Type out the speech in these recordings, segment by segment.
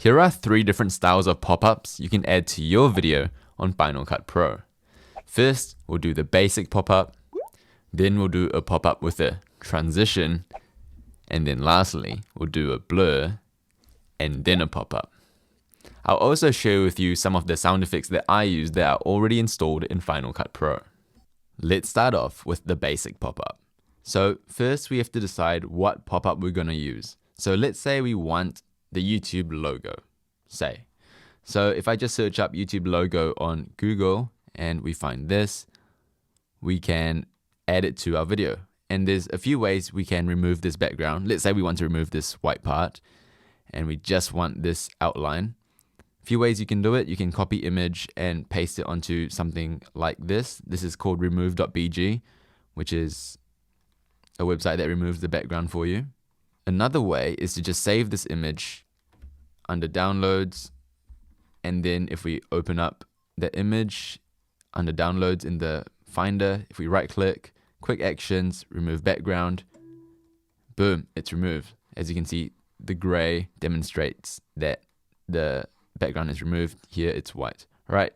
Here are 3 different styles of pop-ups you can add to your video on Final Cut Pro. First, we'll do the basic pop-up, then we'll do a pop-up with a transition, and then lastly, we'll do a blur, and then a pop-up. I'll also share with you some of the sound effects that I use that are already installed in Final Cut Pro. Let's start off with the basic pop-up. So first we have to decide what pop-up we're going to use. So let's say we want the YouTube logo, say. So if I just search up YouTube logo on Google and we find this, we can add it to our video. And there's a few ways we can remove this background. Let's say we want to remove this white part and we just want this outline. A few ways you can do it. You can copy image and paste it onto something like this. This is called remove.bg, which is a website that removes the background for you. Another way is to just save this image under downloads, and then if we open up the image under downloads in the finder, if we right click, quick actions, remove background, boom, it's removed. As you can see, the gray demonstrates that the background is removed. Here it's white. Right.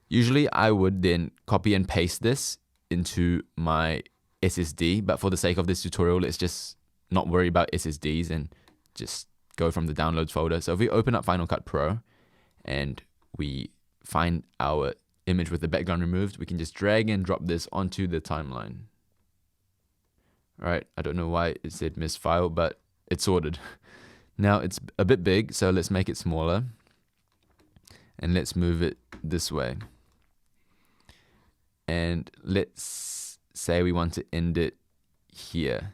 Usually I would then copy and paste this into my SSD, but for the sake of this tutorial, let's just not worry about SSDs and just go from the downloads folder. So if we open up Final Cut Pro and we find our image with the background removed, we can just drag and drop this onto the timeline. Right, I don't know why it said miss file, but it's sorted. Now it's a bit big, so let's make it smaller. And let's move it this way. And let's say we want to end it here.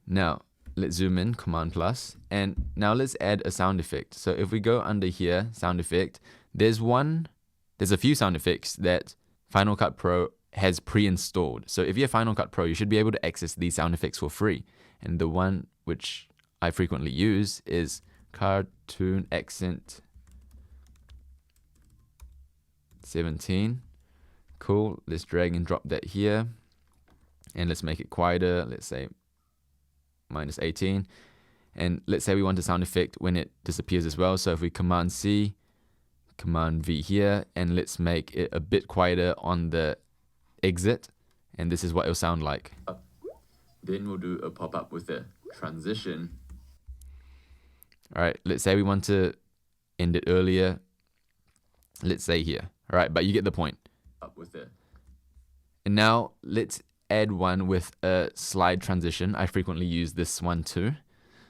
Now, let's zoom in, Command plus, and now let's add a sound effect. So if we go under here, sound effect, there's a few sound effects that Final Cut Pro has pre-installed. So if you have Final Cut Pro, you should be able to access these sound effects for free. And the one which I frequently use is Cartoon Accent 17. Cool, let's drag and drop that here. And let's make it quieter, let's say -18, and let's say we want a sound effect when it disappears as well. So if we Command C, Command V here, and let's make it a bit quieter on the exit, and this is what it'll sound like. Then we'll do a pop-up with a transition. Alright, let's say we want to end it earlier, let's say here. Alright, but you get the point. Up with it. And now let's add one with a slide transition. I frequently use this one too.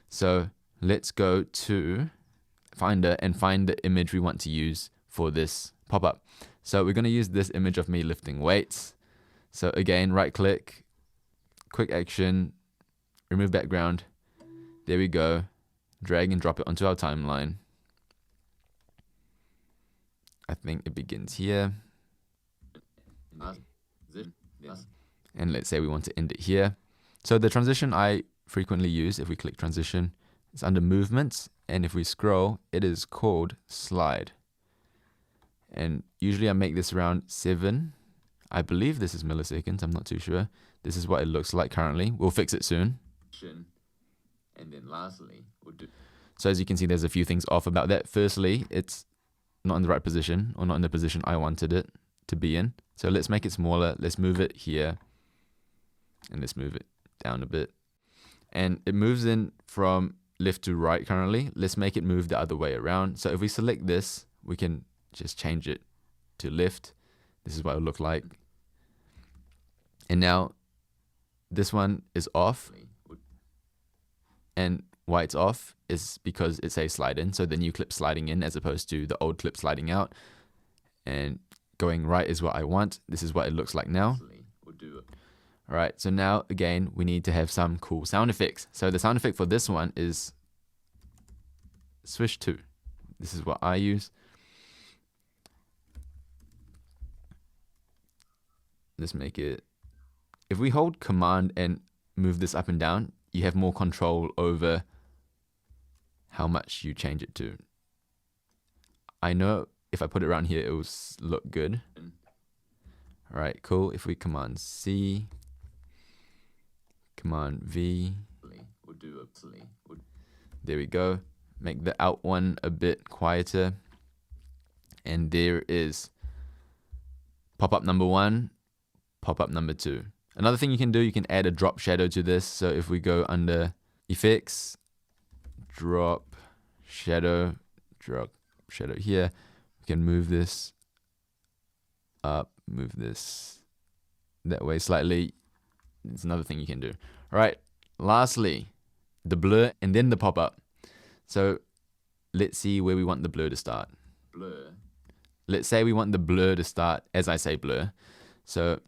So let's go to Finder and find the image we want to use for this pop-up. So we're going to use this image of me lifting weights. So again, right click, quick action, remove background. There we go. Drag and drop it onto our timeline. I think it begins here. And let's say we want to end it here. So the transition I frequently use, if we click transition, it's under movements, and if we scroll, it is called slide. And usually I make this around 7. I believe this is milliseconds, I'm not too sure. This is what it looks like currently. We'll fix it soon. And then lastly, we'll do. So as you can see, there's a few things off about that. Firstly, it's not in the right position, or not in the position I wanted it to be in. So let's make it smaller. Let's move it here. And let's move it down a bit. And it moves in from left to right currently. Let's make it move the other way around. So if we select this, we can just change it to left. This is what it'll look like. And now this one is off. And why it's off is because it says slide in. So the new clip sliding in as opposed to the old clip sliding out. And going right is what I want. This is what it looks like now. Alright, so now again we need to have some cool sound effects. So the sound effect for this one is Swish 2. This is what I use. Let's make it. If we hold Command and move this up and down, you have more control over how much you change it to. I know if I put it around here, it will look good. Alright, cool. If we Command C, Command V, there we go. make the out one a bit quieter. And there is pop-up number 1, pop-up number 2. Another thing you can do, you can add a drop shadow to this. So if we go under effects, drop shadow here, we can move this up, move this that way slightly. It's another thing you can do. All right, lastly, the blur and then the pop-up. So let's see where we want the blur to start. Blur. Let's say we want the blur to start as I say blur. So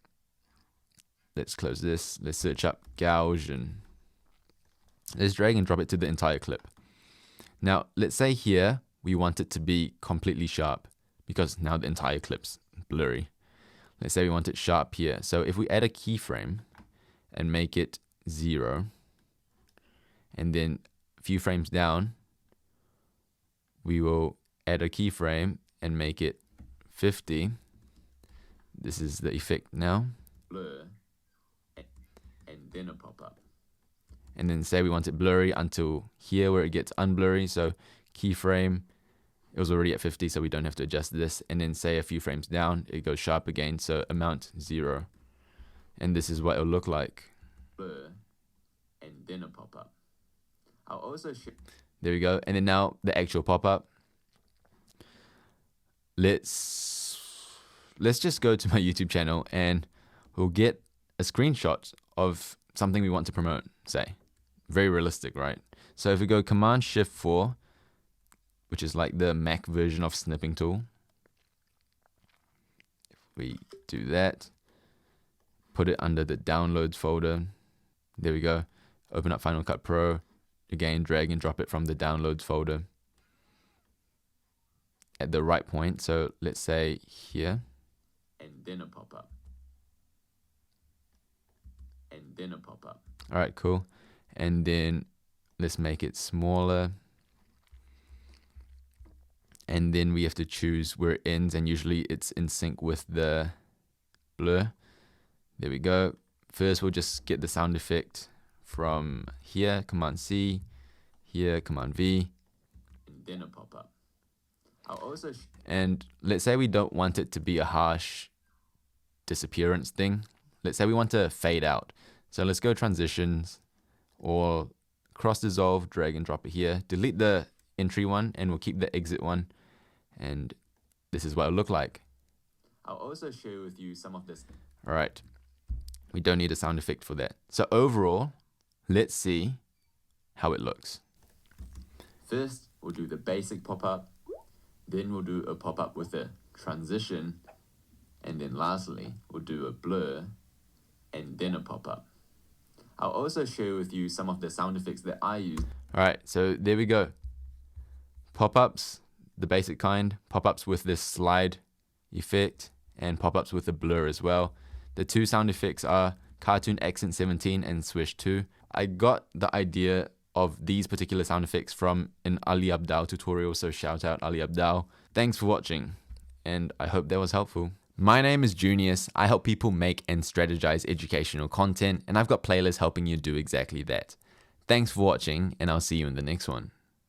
let's close this. Let's search up Gaussian. Let's drag and drop it to the entire clip. Now, let's say here we want it to be completely sharp because now the entire clip's blurry. Let's say we want it sharp here. So if we add a keyframe and make it 0, and then a few frames down, we will add a keyframe and make it 50. This is the effect now. Blur. And then a pop-up. And then say we want it blurry until here where it gets unblurry. So keyframe, it was already at 50, so we don't have to adjust this. And then say a few frames down, it goes sharp again. So amount 0. And this is what it'll look like. Blur. And then a pop-up. I'll also there we go. And then now the actual pop-up. Let's just go to my YouTube channel and we'll get a screenshot of something we want to promote, say. Very realistic, right? So if we go Command-Shift-4, which is like the Mac version of snipping tool. If we do that, put it under the downloads folder. There we go. Open up Final Cut Pro. Again, drag and drop it from the downloads folder at the right point. So let's say here. And then a pop-up. And then a pop-up. All right, cool. And then let's make it smaller. And then we have to choose where it ends, and usually it's in sync with the blur. There we go. First, we'll just get the sound effect from here, Command-C, here, Command-V, and then a pop-up. And let's say we don't want it to be a harsh disappearance thing. Let's say we want to fade out. So let's go transitions or cross dissolve, drag and drop it here. Delete the entry one and we'll keep the exit one. And this is what it'll look like. I'll also share with you some of this. All right. We don't need a sound effect for that. So overall, let's see how it looks. First, we'll do the basic pop-up. Then we'll do a pop-up with a transition. And then lastly, we'll do a blur and then a pop-up. I'll also share with you some of the sound effects that I use. All right, so there we go. Pop-ups, the basic kind. Pop-ups with this slide effect and pop-ups with a blur as well. The two sound effects are Cartoon Accent 17 and Swish 2. I got the idea of these particular sound effects from an Ali Abdaal tutorial, so shout out Ali Abdaal. Thanks for watching, and I hope that was helpful. My name is Junius. I help people make and strategize educational content, and I've got playlists helping you do exactly that. Thanks for watching, and I'll see you in the next one.